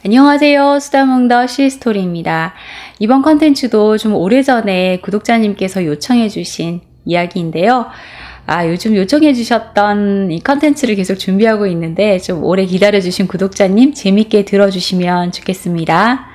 안녕하세요. 수다몽더 시스토리입니다. 이번 컨텐츠도 좀 오래전에 구독자님께서 요청해주신 이야기인데요. 요즘 요청해주셨던 이 컨텐츠를 계속 준비하고 있는데 좀 오래 기다려주신 구독자님 재밌게 들어주시면 좋겠습니다.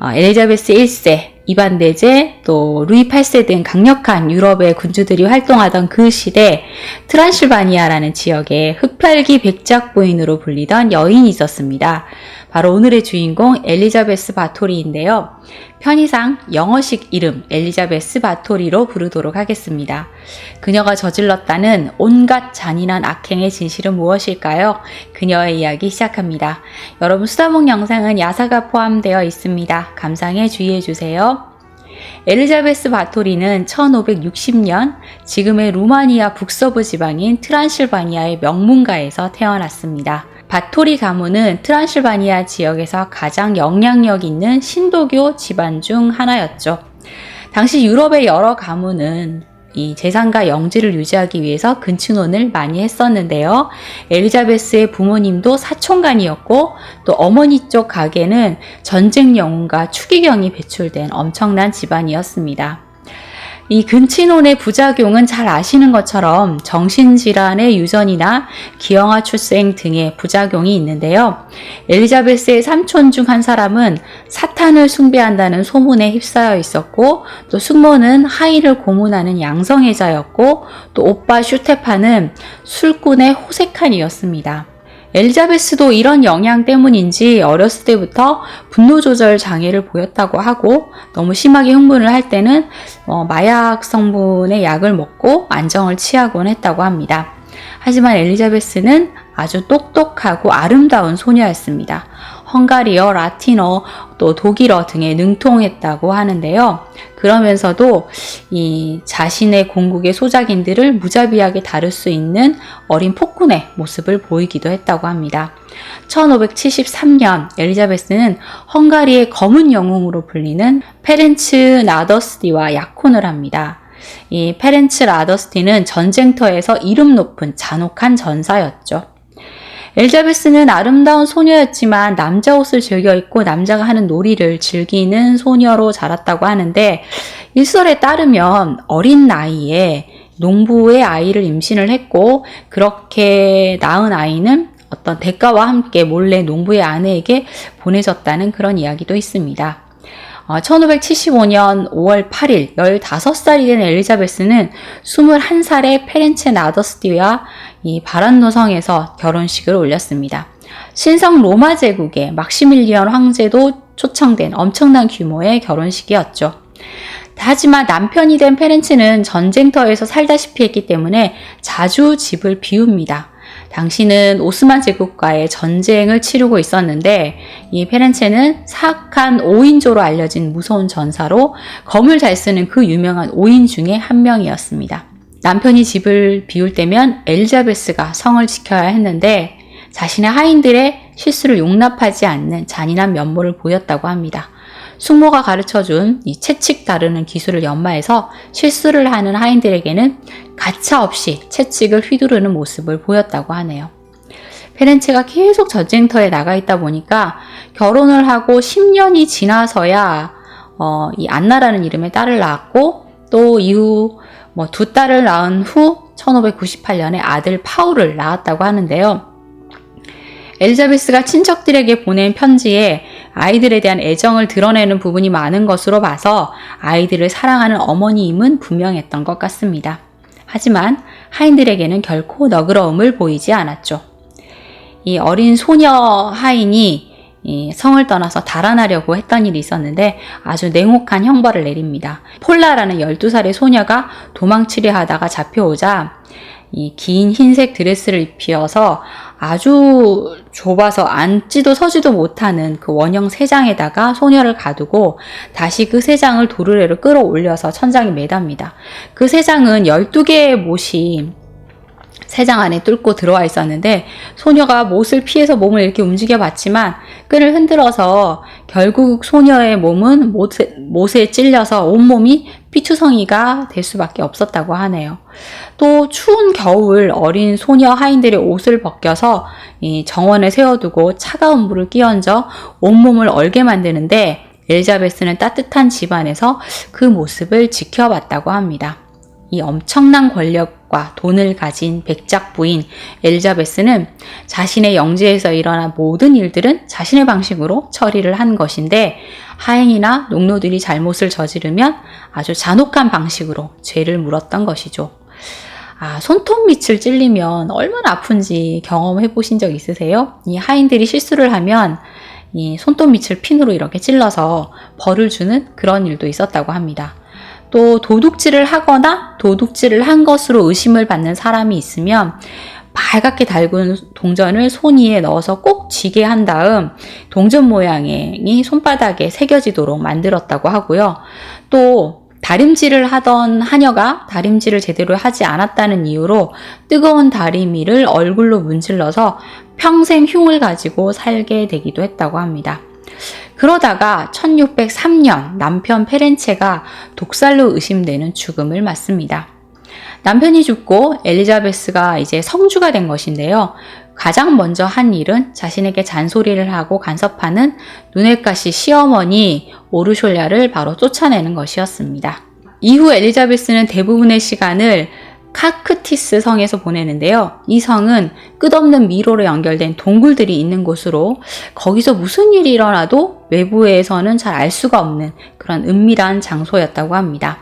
엘리자베스 1세, 이반 대제, 또 루이 8세 등 강력한 유럽의 군주들이 활동하던 그 시대 트란실바니아라는 지역에 흑팔기 백작 부인으로 불리던 여인이 있었습니다. 바로 오늘의 주인공 엘리자베스 바토리인데요. 편의상 영어식 이름 엘리자베스 바토리로 부르도록 하겠습니다. 그녀가 저질렀다는 온갖 잔인한 악행의 진실은 무엇일까요? 그녀의 이야기 시작합니다. 여러분 수다몽 영상은 야사가 포함되어 있습니다. 감상에 주의해주세요. 엘리자베스 바토리는 1560년 지금의 루마니아 북서부 지방인 트란실바니아의 명문가에서 태어났습니다. 바토리 가문은 트란실바니아 지역에서 가장 영향력 있는 신도교 집안 중 하나였죠. 당시 유럽의 여러 가문은 이 재산과 영지를 유지하기 위해서 근친혼을 많이 했었는데요. 엘리자베스의 부모님도 사촌간이었고 또 어머니 쪽 가게는 전쟁 영웅과 추기경이 배출된 엄청난 집안이었습니다. 이 근친혼의 부작용은 잘 아시는 것처럼 정신질환의 유전이나 기형아 출생 등의 부작용이 있는데요. 엘리자베스의 삼촌 중 한 사람은 사탄을 숭배한다는 소문에 휩싸여 있었고 또 숙모는 하이를 고문하는 양성애자였고 또 오빠 슈테파는 술꾼의 호색한이었습니다. 엘리자베스도 이런 영향 때문인지 어렸을 때부터 분노 조절 장애를 보였다고 하고 너무 심하게 흥분을 할 때는 마약 성분의 약을 먹고 안정을 취하곤 했다고 합니다. 하지만 엘리자베스는 아주 똑똑하고 아름다운 소녀였습니다. 헝가리어, 라틴어, 또 독일어 등에 능통했다고 하는데요. 그러면서도 이 자신의 공국의 소작인들을 무자비하게 다룰 수 있는 어린 폭군의 모습을 보이기도 했다고 합니다. 1573년 엘리자베스는 헝가리의 검은 영웅으로 불리는 페렌츠 나더스티와 약혼을 합니다. 이 페렌츠 라더스티는 전쟁터에서 이름 높은 잔혹한 전사였죠. 엘리자베스는 아름다운 소녀였지만 남자 옷을 즐겨 입고 남자가 하는 놀이를 즐기는 소녀로 자랐다고 하는데 일설에 따르면 어린 나이에 농부의 아이를 임신을 했고 그렇게 낳은 아이는 어떤 대가와 함께 몰래 농부의 아내에게 보내졌다는 그런 이야기도 있습니다. 1575년 5월 8일 15살이 된 엘리자베스는 21살의 페렌체 나더스티와 이 바란노 성에서 결혼식을 올렸습니다. 신성 로마 제국의 막시밀리언 황제도 초청된 엄청난 규모의 결혼식이었죠. 하지만 남편이 된 페렌체는 전쟁터에서 살다시피 했기 때문에 자주 집을 비웁니다. 당시는 오스만 제국과의 전쟁을 치르고 있었는데 이 페렌체는 사악한 5인조로 알려진 무서운 전사로 검을 잘 쓰는 그 유명한 5인 중에 한 명이었습니다. 남편이 집을 비울 때면 엘리자베스가 성을 지켜야 했는데 자신의 하인들의 실수를 용납하지 않는 잔인한 면모를 보였다고 합니다. 숙모가 가르쳐준 이 채찍 다루는 기술을 연마해서 실수를 하는 하인들에게는 가차없이 채찍을 휘두르는 모습을 보였다고 하네요. 페렌체가 계속 전쟁터에 나가 있다 보니까 결혼을 하고 10년이 지나서야 이 안나라는 이름의 딸을 낳았고 또 이후 두 딸을 낳은 후 1598년에 아들 파울을 낳았다고 하는데요. 엘리자베스가 친척들에게 보낸 편지에 아이들에 대한 애정을 드러내는 부분이 많은 것으로 봐서 아이들을 사랑하는 어머니임은 분명했던 것 같습니다. 하지만 하인들에게는 결코 너그러움을 보이지 않았죠. 이 어린 소녀 하인이 이 성을 떠나서 달아나려고 했던 일이 있었는데 아주 냉혹한 형벌을 내립니다. 폴라라는 12살의 소녀가 도망치려 하다가 잡혀오자 이 긴 흰색 드레스를 입혀서 아주 좁아서 앉지도 서지도 못하는 그 원형 세장에다가 소녀를 가두고 다시 그 세장을 도르래로 끌어올려서 천장에 매답니다. 그 세장은 12개의 못이 세장 안에 뚫고 들어와 있었는데 소녀가 못을 피해서 몸을 이렇게 움직여 봤지만 끈을 흔들어서 결국 소녀의 몸은 못에 찔려서 온몸이 피투성이가 될 수밖에 없었다고 하네요. 또 추운 겨울 어린 소녀 하인들의 옷을 벗겨서 이 정원에 세워두고 차가운 물을 끼얹어 온몸을 얼게 만드는데 엘리자베스는 따뜻한 집안에서 그 모습을 지켜봤다고 합니다. 이 엄청난 권력과 돈을 가진 백작 부인 엘리자베스는 자신의 영지에서 일어난 모든 일들은 자신의 방식으로 처리를 한 것인데 하인이나 농노들이 잘못을 저지르면 아주 잔혹한 방식으로 죄를 물었던 것이죠. 손톱 밑을 찔리면 얼마나 아픈지 경험해 보신 적 있으세요? 이 하인들이 실수를 하면 이 손톱 밑을 핀으로 이렇게 찔러서 벌을 주는 그런 일도 있었다고 합니다. 또 도둑질을 하거나 도둑질을 한 것으로 의심을 받는 사람이 있으면 빨갛게 달군 동전을 손 위에 넣어서 꼭 쥐게 한 다음 동전 모양이 손바닥에 새겨지도록 만들었다고 하고요. 또 다림질을 하던 하녀가 다림질을 제대로 하지 않았다는 이유로 뜨거운 다리미를 얼굴로 문질러서 평생 흉을 가지고 살게 되기도 했다고 합니다. 그러다가 1603년 남편 페렌체가 독살로 의심되는 죽음을 맞습니다. 남편이 죽고 엘리자베스가 이제 성주가 된 것인데요. 가장 먼저 한 일은 자신에게 잔소리를 하고 간섭하는 누네카시 시어머니 오르숄랴를 바로 쫓아내는 것이었습니다. 이후 엘리자베스는 대부분의 시간을 카크티스 성에서 보내는데요. 이 성은 끝없는 미로로 연결된 동굴들이 있는 곳으로 거기서 무슨 일이 일어나도 외부에서는 잘 알 수가 없는 그런 은밀한 장소였다고 합니다.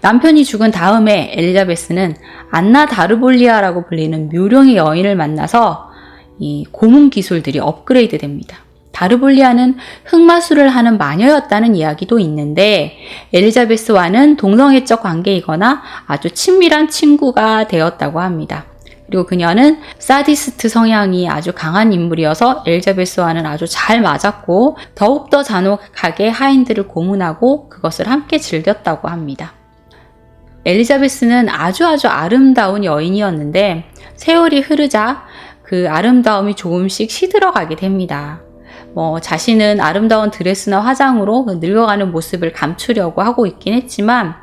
남편이 죽은 다음에 엘리자베스는 안나 다르볼리아라고 불리는 묘령의 여인을 만나서 이 고문 기술들이 업그레이드 됩니다. 다르볼리아는 흑마술을 하는 마녀였다는 이야기도 있는데 엘리자베스와는 동성애적 관계이거나 아주 친밀한 친구가 되었다고 합니다. 그리고 그녀는 사디스트 성향이 아주 강한 인물이어서 엘리자베스와는 아주 잘 맞았고 더욱더 잔혹하게 하인들을 고문하고 그것을 함께 즐겼다고 합니다. 엘리자베스는 아주 아름다운 여인이었는데 세월이 흐르자 그 아름다움이 조금씩 시들어가게 됩니다. 자신은 아름다운 드레스나 화장으로 늙어가는 모습을 감추려고 하고 있긴 했지만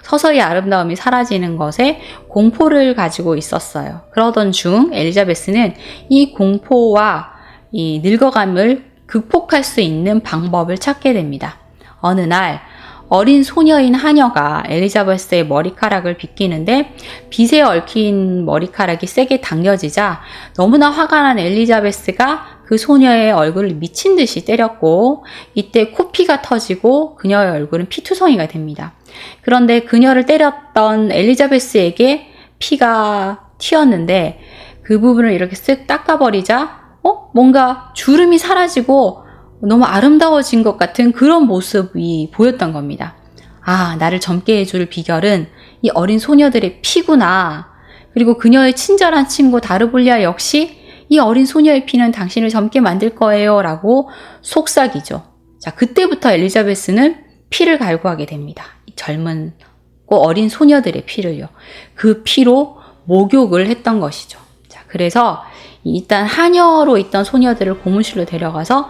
서서히 아름다움이 사라지는 것에 공포를 가지고 있었어요. 그러던 중 엘리자베스는 이 공포와 이 늙어감을 극복할 수 있는 방법을 찾게 됩니다. 어느 날 어린 소녀인 하녀가 엘리자베스의 머리카락을 빗기는데 빗에 얽힌 머리카락이 세게 당겨지자 너무나 화가 난 엘리자베스가 그 소녀의 얼굴을 미친 듯이 때렸고 이때 코피가 터지고 그녀의 얼굴은 피투성이가 됩니다. 그런데 그녀를 때렸던 엘리자베스에게 피가 튀었는데 그 부분을 이렇게 쓱 닦아버리자 뭔가 주름이 사라지고 너무 아름다워진 것 같은 그런 모습이 보였던 겁니다. 나를 젊게 해줄 비결은 이 어린 소녀들의 피구나. 그리고 그녀의 친절한 친구 다르볼리아 역시 이 어린 소녀의 피는 당신을 젊게 만들 거예요 라고 속삭이죠. 자, 그때부터 엘리자베스는 피를 갈구하게 됩니다. 젊은 어린 소녀들의 피를요. 그 피로 목욕을 했던 것이죠. 자, 그래서 일단 하녀로 있던 소녀들을 고문실로 데려가서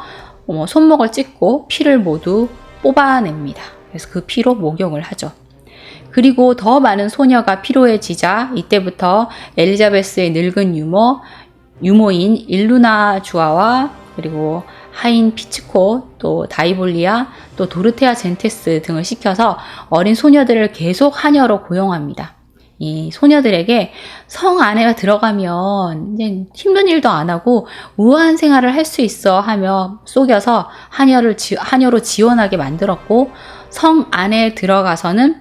손목을 찢고 피를 모두 뽑아냅니다. 그래서 그 피로 목욕을 하죠. 그리고 더 많은 소녀가 필요해지자 이때부터 엘리자베스의 늙은 유모인 일루나 주아와 그리고 하인 피츠코, 또 다이볼리아, 또 도르테아 젠테스 등을 시켜서 어린 소녀들을 계속 하녀로 고용합니다. 이 소녀들에게 성 안에 들어가면 이제 힘든 일도 안 하고 우아한 생활을 할 수 있어 하며 속여서 하녀로 지원하게 만들었고 성 안에 들어가서는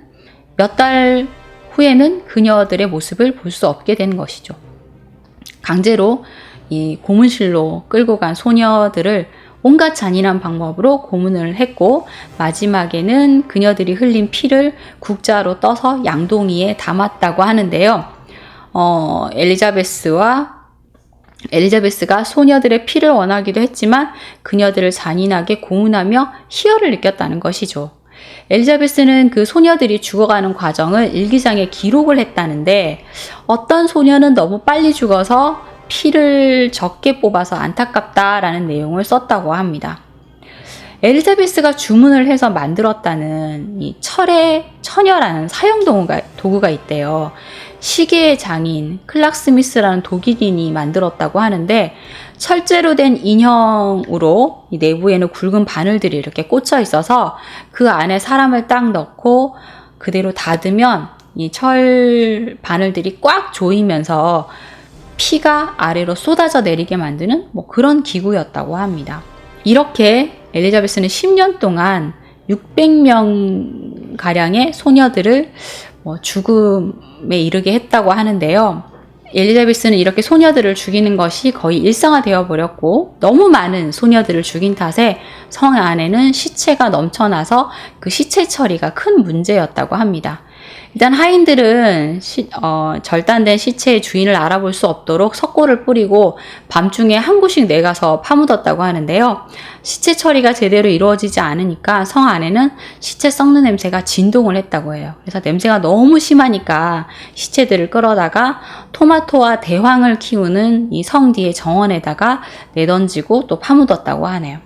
몇 달 후에는 그녀들의 모습을 볼 수 없게 된 것이죠. 강제로 이 고문실로 끌고 간 소녀들을 온갖 잔인한 방법으로 고문을 했고 마지막에는 그녀들이 흘린 피를 국자로 떠서 양동이에 담았다고 하는데요. 엘리자베스가 소녀들의 피를 원하기도 했지만 그녀들을 잔인하게 고문하며 희열을 느꼈다는 것이죠. 엘리자베스는 그 소녀들이 죽어가는 과정을 일기장에 기록을 했다는데 어떤 소녀는 너무 빨리 죽어서 피를 적게 뽑아서 안타깝다라는 내용을 썼다고 합니다. 엘리자베스가 주문을 해서 만들었다는 이 철의 처녀라는 사용 도구가 있대요. 시계의 장인 클락 스미스라는 독일인이 만들었다고 하는데, 철제로 된 인형으로 이 내부에는 굵은 바늘들이 이렇게 꽂혀 있어서 그 안에 사람을 딱 넣고 그대로 닫으면 이 철 바늘들이 꽉 조이면서 피가 아래로 쏟아져 내리게 만드는 그런 기구였다고 합니다. 이렇게 엘리자베스는 10년 동안 600명 가량의 소녀들을 죽음에 이르게 했다고 하는데요. 엘리자베스는 이렇게 소녀들을 죽이는 것이 거의 일상화되어 버렸고, 너무 많은 소녀들을 죽인 탓에 성 안에는 시체가 넘쳐나서 그 시체 처리가 큰 문제였다고 합니다. 일단 하인들은 절단된 시체의 주인을 알아볼 수 없도록 석고를 뿌리고 밤중에 한 곳씩 내가서 파묻었다고 하는데요. 시체 처리가 제대로 이루어지지 않으니까 성 안에는 시체 썩는 냄새가 진동을 했다고 해요. 그래서 냄새가 너무 심하니까 시체들을 끌어다가 토마토와 대황을 키우는 이 성 뒤의 정원에다가 내던지고 또 파묻었다고 하네요.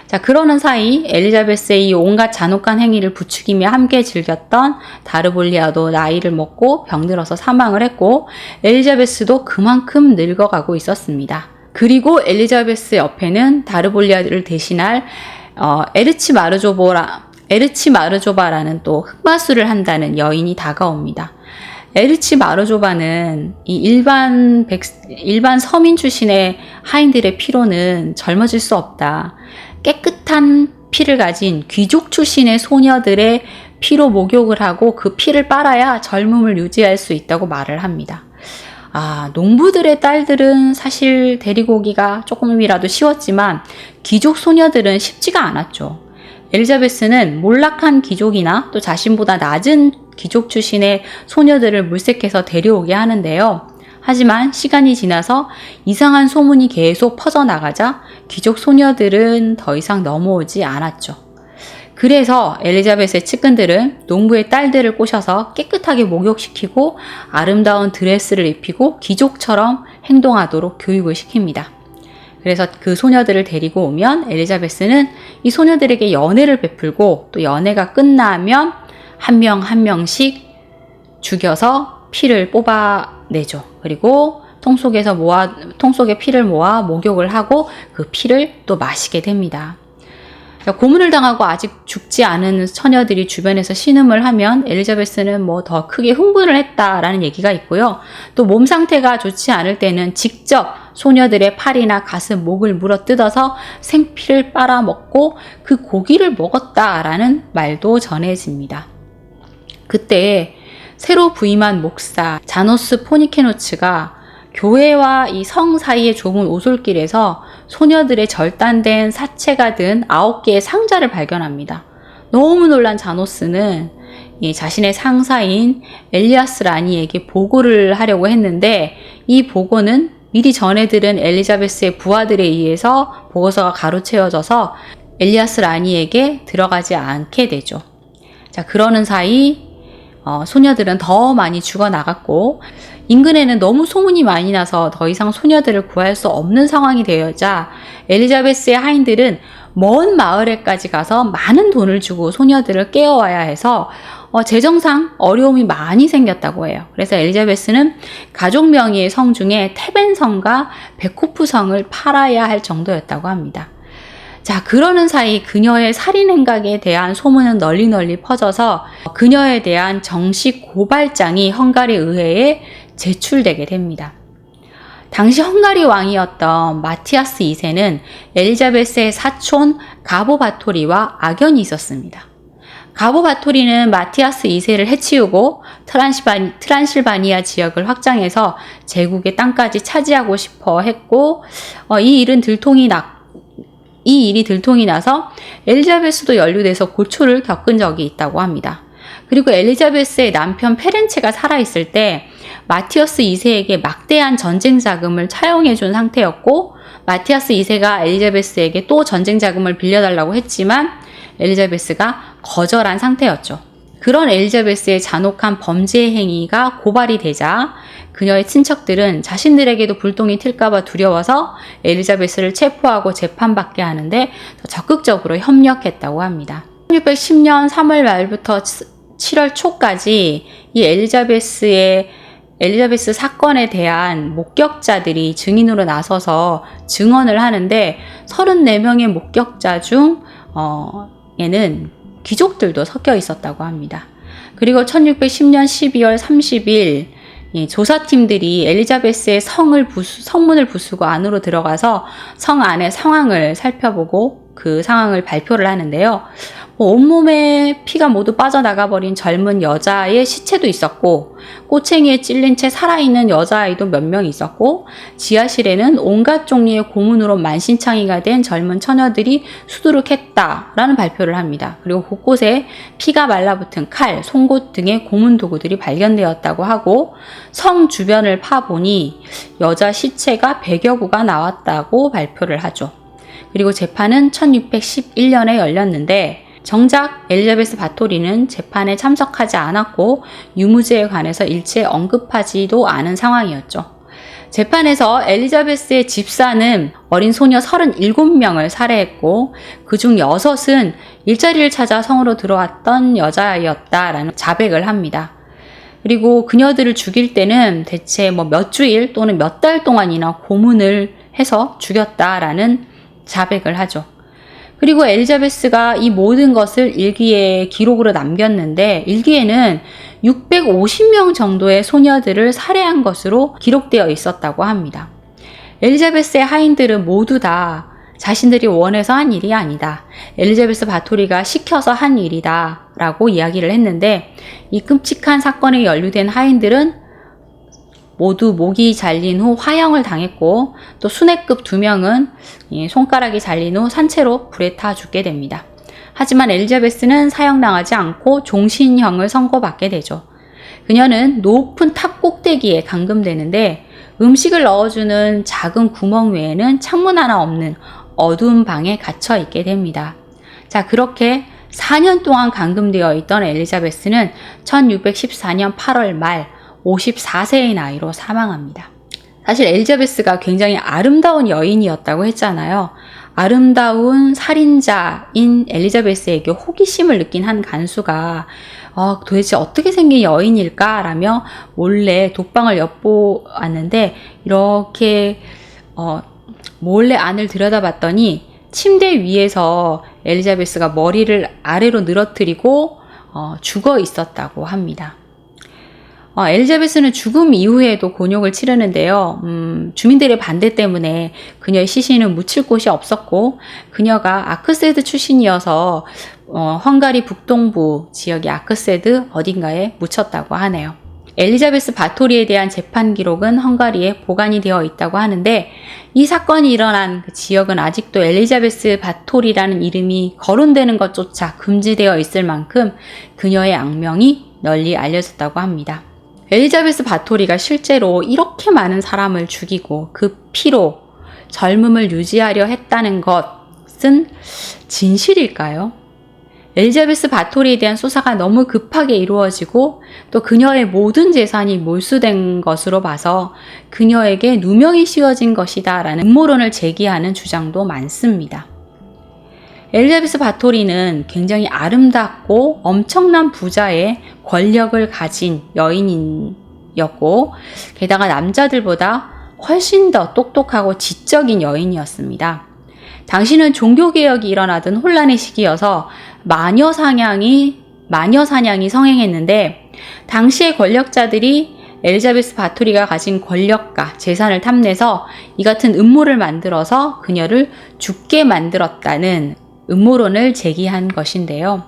자, 그러는 사이 엘리자베스의 이 온갖 잔혹한 행위를 부추기며 함께 즐겼던 다르볼리아도 나이를 먹고 병들어서 사망을 했고, 엘리자베스도 그만큼 늙어가고 있었습니다. 그리고 엘리자베스 옆에는 다르볼리아를 대신할 에르치 마르조바라는 또 흑마술을 한다는 여인이 다가옵니다. 에르치 마르조바는 이 일반 서민 출신의 하인들의 피로는 젊어질 수 없다. 깨끗한 피를 가진 귀족 출신의 소녀들의 피로 목욕을 하고 그 피를 빨아야 젊음을 유지할 수 있다고 말을 합니다. 농부들의 딸들은 사실 데리고 오기가 조금이라도 쉬웠지만 귀족 소녀들은 쉽지가 않았죠. 엘리자베스는 몰락한 귀족이나 또 자신보다 낮은 귀족 출신의 소녀들을 물색해서 데려오게 하는데요. 하지만 시간이 지나서 이상한 소문이 계속 퍼져나가자 귀족 소녀들은 더 이상 넘어오지 않았죠. 그래서 엘리자베스의 측근들은 농부의 딸들을 꼬셔서 깨끗하게 목욕시키고 아름다운 드레스를 입히고 귀족처럼 행동하도록 교육을 시킵니다. 그래서 그 소녀들을 데리고 오면 엘리자베스는 이 소녀들에게 연애를 베풀고, 또 연애가 끝나면 한 명 한 명씩 죽여서 피를 뽑아내죠. 그리고 통 속에 피를 모아 목욕을 하고 그 피를 또 마시게 됩니다. 고문을 당하고 아직 죽지 않은 처녀들이 주변에서 신음을 하면 엘리자베스는 더 크게 흥분을 했다라는 얘기가 있고요. 또 몸 상태가 좋지 않을 때는 직접 소녀들의 팔이나 가슴, 목을 물어 뜯어서 생피를 빨아먹고 그 고기를 먹었다라는 말도 전해집니다. 그때 새로 부임한 목사 자노스 포니케노츠가 교회와 이 성 사이의 좁은 오솔길에서 소녀들의 절단된 사체가 든 9개의 상자를 발견합니다. 너무 놀란 자노스는 자신의 상사인 엘리아스 라니에게 보고를 하려고 했는데, 이 보고는 미리 전해 들은 엘리자베스의 부하들에 의해서 보고서가 가로채워져서 엘리아스 라니에게 들어가지 않게 되죠. 자, 그러는 사이 소녀들은 더 많이 죽어나갔고, 인근에는 너무 소문이 많이 나서 더 이상 소녀들을 구할 수 없는 상황이 되어자 엘리자베스의 하인들은 먼 마을에까지 가서 많은 돈을 주고 소녀들을 깨워와야 해서 재정상 어려움이 많이 생겼다고 해요. 그래서 엘리자베스는 가족 명의의 성 중에 테벤성과 베코프성을 팔아야 할 정도였다고 합니다. 자, 그러는 사이 그녀의 살인 행각에 대한 소문은 널리 퍼져서 그녀에 대한 정식 고발장이 헝가리 의회에 제출되게 됩니다. 당시 헝가리 왕이었던 마티아스 2세는 엘리자베스의 사촌 가보 바토리와 악연이 있었습니다. 가보 바토리는 마티아스 2세를 해치우고 트란실바니아 지역을 확장해서 제국의 땅까지 차지하고 싶어 했고, 이 일이 들통이 나서 엘리자베스도 연루돼서 고초를 겪은 적이 있다고 합니다. 그리고 엘리자베스의 남편 페렌체가 살아있을 때 마티아스 2세에게 막대한 전쟁 자금을 차용해준 상태였고, 마티아스 2세가 엘리자베스에게 또 전쟁 자금을 빌려달라고 했지만 엘리자베스가 거절한 상태였죠. 그런 엘리자베스의 잔혹한 범죄 행위가 고발이 되자 그녀의 친척들은 자신들에게도 불똥이 튈까봐 두려워서 엘리자베스를 체포하고 재판받게 하는데 더 적극적으로 협력했다고 합니다. 1610년 3월 말부터 7월 초까지 이 엘리자베스 사건에 대한 목격자들이 증인으로 나서서 증언을 하는데 34명의 목격자 중 에는 귀족들도 섞여 있었다고 합니다. 그리고 1610년 12월 30일 조사팀들이 엘리자베스의 성문을 부수고 안으로 들어가서 성 안의 상황을 살펴보고 그 상황을 발표를 하는데요. 온몸에 피가 모두 빠져나가버린 젊은 여자의 시체도 있었고 꼬챙이에 찔린 채 살아있는 여자아이도 몇 명 있었고 지하실에는 온갖 종류의 고문으로 만신창이가 된 젊은 처녀들이 수두룩했다라는 발표를 합니다. 그리고 곳곳에 피가 말라붙은 칼, 송곳 등의 고문 도구들이 발견되었다고 하고 성 주변을 파보니 여자 시체가 100여 구가 나왔다고 발표를 하죠. 그리고 재판은 1611년에 열렸는데 정작 엘리자베스 바토리는 재판에 참석하지 않았고 유무죄에 관해서 일체 언급하지도 않은 상황이었죠. 재판에서 엘리자베스의 집사는 어린 소녀 37명을 살해했고 그중 6은 일자리를 찾아 성으로 들어왔던 여자아이였다라는 자백을 합니다. 그리고 그녀들을 죽일 때는 대체 몇 주일 또는 몇 달 동안이나 고문을 해서 죽였다라는 자백을 하죠. 그리고 엘리자베스가 이 모든 것을 일기에 기록으로 남겼는데 일기에는 650명 정도의 소녀들을 살해한 것으로 기록되어 있었다고 합니다. 엘리자베스의 하인들은 모두 다 자신들이 원해서 한 일이 아니다. 엘리자베스 바토리가 시켜서 한 일이다 라고 이야기를 했는데 이 끔찍한 사건에 연루된 하인들은 모두 목이 잘린 후 화형을 당했고 또 순회급 2명은 손가락이 잘린 후 산채로 불에 타 죽게 됩니다. 하지만 엘리자베스는 사형당하지 않고 종신형을 선고받게 되죠. 그녀는 높은 탑 꼭대기에 감금되는데 음식을 넣어주는 작은 구멍 외에는 창문 하나 없는 어두운 방에 갇혀 있게 됩니다. 자, 그렇게 4년 동안 감금되어 있던 엘리자베스는 1614년 8월 말 54세의 나이로 사망합니다. 사실 엘리자베스가 굉장히 아름다운 여인이었다고 했잖아요. 아름다운 살인자인 엘리자베스에게 호기심을 느낀 한 간수가 도대체 어떻게 생긴 여인일까? 라며 몰래 독방을 엿보았는데 이렇게 몰래 안을 들여다봤더니 침대 위에서 엘리자베스가 머리를 아래로 늘어뜨리고 죽어 있었다고 합니다. 엘리자베스는 죽음 이후에도 곤욕을 치르는데요. 주민들의 반대 때문에 그녀의 시신은 묻힐 곳이 없었고 그녀가 아크세드 출신이어서 헝가리 북동부 지역의 아크세드 어딘가에 묻혔다고 하네요. 엘리자베스 바토리에 대한 재판 기록은 헝가리에 보관이 되어 있다고 하는데 이 사건이 일어난 그 지역은 아직도 엘리자베스 바토리라는 이름이 거론되는 것조차 금지되어 있을 만큼 그녀의 악명이 널리 알려졌다고 합니다. 엘리자베스 바토리가 실제로 이렇게 많은 사람을 죽이고 그 피로 젊음을 유지하려 했다는 것은 진실일까요? 엘리자베스 바토리에 대한 수사가 너무 급하게 이루어지고 또 그녀의 모든 재산이 몰수된 것으로 봐서 그녀에게 누명이 씌워진 것이다 라는 음모론을 제기하는 주장도 많습니다. 엘리자베스 바토리는 굉장히 아름답고 엄청난 부자의 권력을 가진 여인이었고 게다가 남자들보다 훨씬 더 똑똑하고 지적인 여인이었습니다. 당시는 종교개혁이 일어나던 혼란의 시기여서 마녀 사냥이 성행했는데 당시의 권력자들이 엘리자베스 바토리가 가진 권력과 재산을 탐내서 이 같은 음모를 만들어서 그녀를 죽게 만들었다는 음모론을 제기한 것인데요.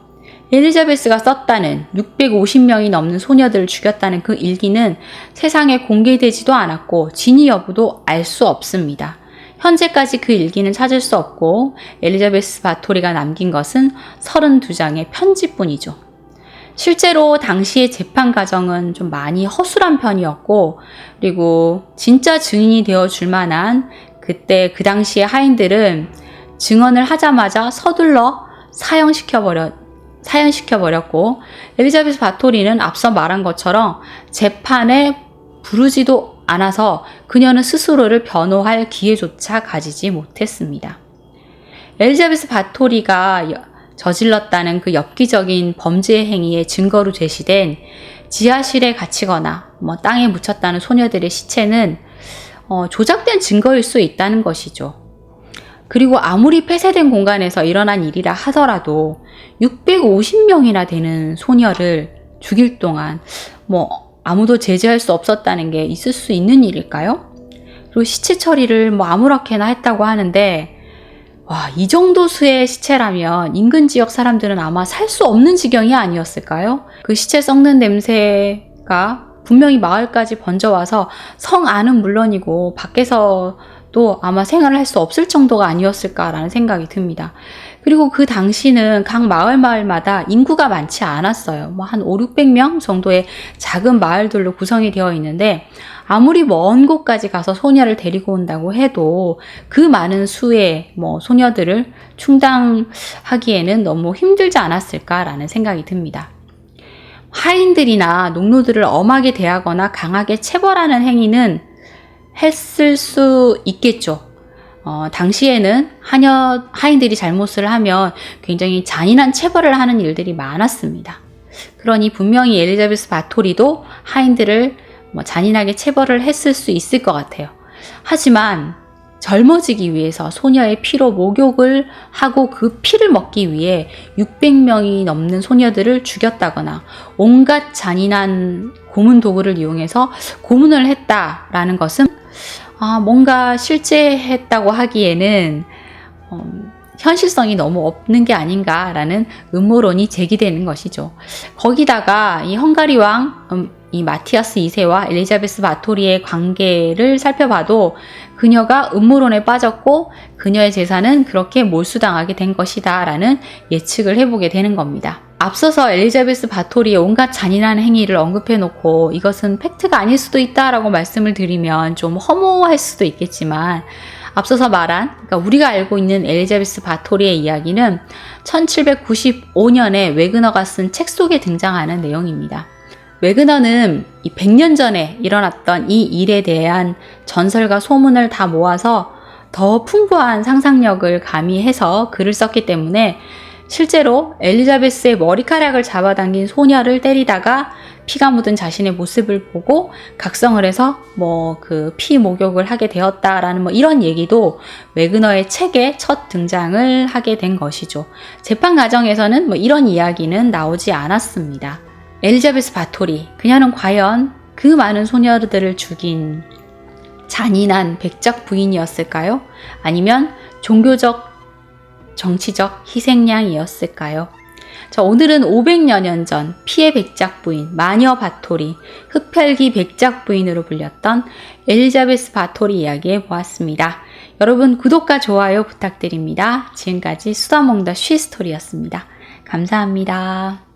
엘리자베스가 썼다는 650명이 넘는 소녀들을 죽였다는 그 일기는 세상에 공개되지도 않았고 진위 여부도 알 수 없습니다. 현재까지 그 일기는 찾을 수 없고 엘리자베스 바토리가 남긴 것은 32장의 편지뿐이죠. 실제로 당시의 재판 과정은 좀 많이 허술한 편이었고 그리고 진짜 증인이 되어줄 만한 그때 그 당시의 하인들은 증언을 하자마자 서둘러 사연시켜 버렸고, 엘리자베스 바토리는 앞서 말한 것처럼 재판에 부르지도 않아서 그녀는 스스로를 변호할 기회조차 가지지 못했습니다. 엘리자베스 바토리가 저질렀다는 그 엽기적인 범죄 행위의 증거로 제시된 지하실에 갇히거나 땅에 묻혔다는 소녀들의 시체는 조작된 증거일 수 있다는 것이죠. 그리고 아무리 폐쇄된 공간에서 일어난 일이라 하더라도 650명이나 되는 소녀를 죽일 동안 아무도 제재할 수 없었다는 게 있을 수 있는 일일까요? 그리고 시체 처리를 아무렇게나 했다고 하는데, 이 정도 수의 시체라면 인근 지역 사람들은 아마 살 수 없는 지경이 아니었을까요? 그 시체 썩는 냄새가 분명히 마을까지 번져와서 성 안은 물론이고 밖에서도 아마 생활을 할 수 없을 정도가 아니었을까라는 생각이 듭니다. 그리고 그 당시는 각 마을마다 인구가 많지 않았어요. 한 500~600명 정도의 작은 마을들로 구성이 되어 있는데, 아무리 먼 곳까지 가서 소녀를 데리고 온다고 해도 그 많은 수의 소녀들을 충당하기에는 너무 힘들지 않았을까라는 생각이 듭니다. 하인들이나 농노들을 엄하게 대하거나 강하게 체벌하는 행위는 했을 수 있겠죠. 당시에는 하인들이 잘못을 하면 굉장히 잔인한 체벌을 하는 일들이 많았습니다. 그러니 분명히 엘리자베스 바토리도 하인들을 잔인하게 체벌을 했을 수 있을 것 같아요. 하지만 젊어지기 위해서 소녀의 피로 목욕을 하고 그 피를 먹기 위해 600명이 넘는 소녀들을 죽였다거나 온갖 잔인한 고문 도구를 이용해서 고문을 했다라는 것은 뭔가 실제 했다고 하기에는 현실성이 너무 없는 게 아닌가라는 음모론이 제기되는 것이죠. 거기다가 이 헝가리 왕 이 마티아스 2세와 엘리자베스 바토리의 관계를 살펴봐도 그녀가 음모론에 빠졌고 그녀의 재산은 그렇게 몰수당하게 된 것이다 라는 예측을 해보게 되는 겁니다. 앞서서 엘리자베스 바토리의 온갖 잔인한 행위를 언급해놓고 이것은 팩트가 아닐 수도 있다라고 말씀을 드리면 좀 허무할 수도 있겠지만, 앞서서 말한 우리가 알고 있는 엘리자베스 바토리의 이야기는 1795년에 웨그너가 쓴 책 속에 등장하는 내용입니다. 웨그너는 100년 전에 일어났던 이 일에 대한 전설과 소문을 다 모아서 더 풍부한 상상력을 가미해서 글을 썼기 때문에 실제로 엘리자베스의 머리카락을 잡아당긴 소녀를 때리다가 피가 묻은 자신의 모습을 보고 각성을 해서 그 피 목욕을 하게 되었다라는 이런 얘기도 웨그너의 책에 첫 등장을 하게 된 것이죠. 재판 과정에서는 이런 이야기는 나오지 않았습니다. 엘리자베스 바토리, 그녀는 과연 그 많은 소녀들을 죽인 잔인한 백작 부인이었을까요? 아니면 종교적, 정치적 희생양이었을까요? 자, 오늘은 500여 년 전 피의 백작 부인, 마녀 바토리, 흡혈귀 백작 부인으로 불렸던 엘리자베스 바토리 이야기해 보았습니다. 여러분 구독과 좋아요 부탁드립니다. 지금까지 수다몽다 쉬스토리였습니다. 감사합니다.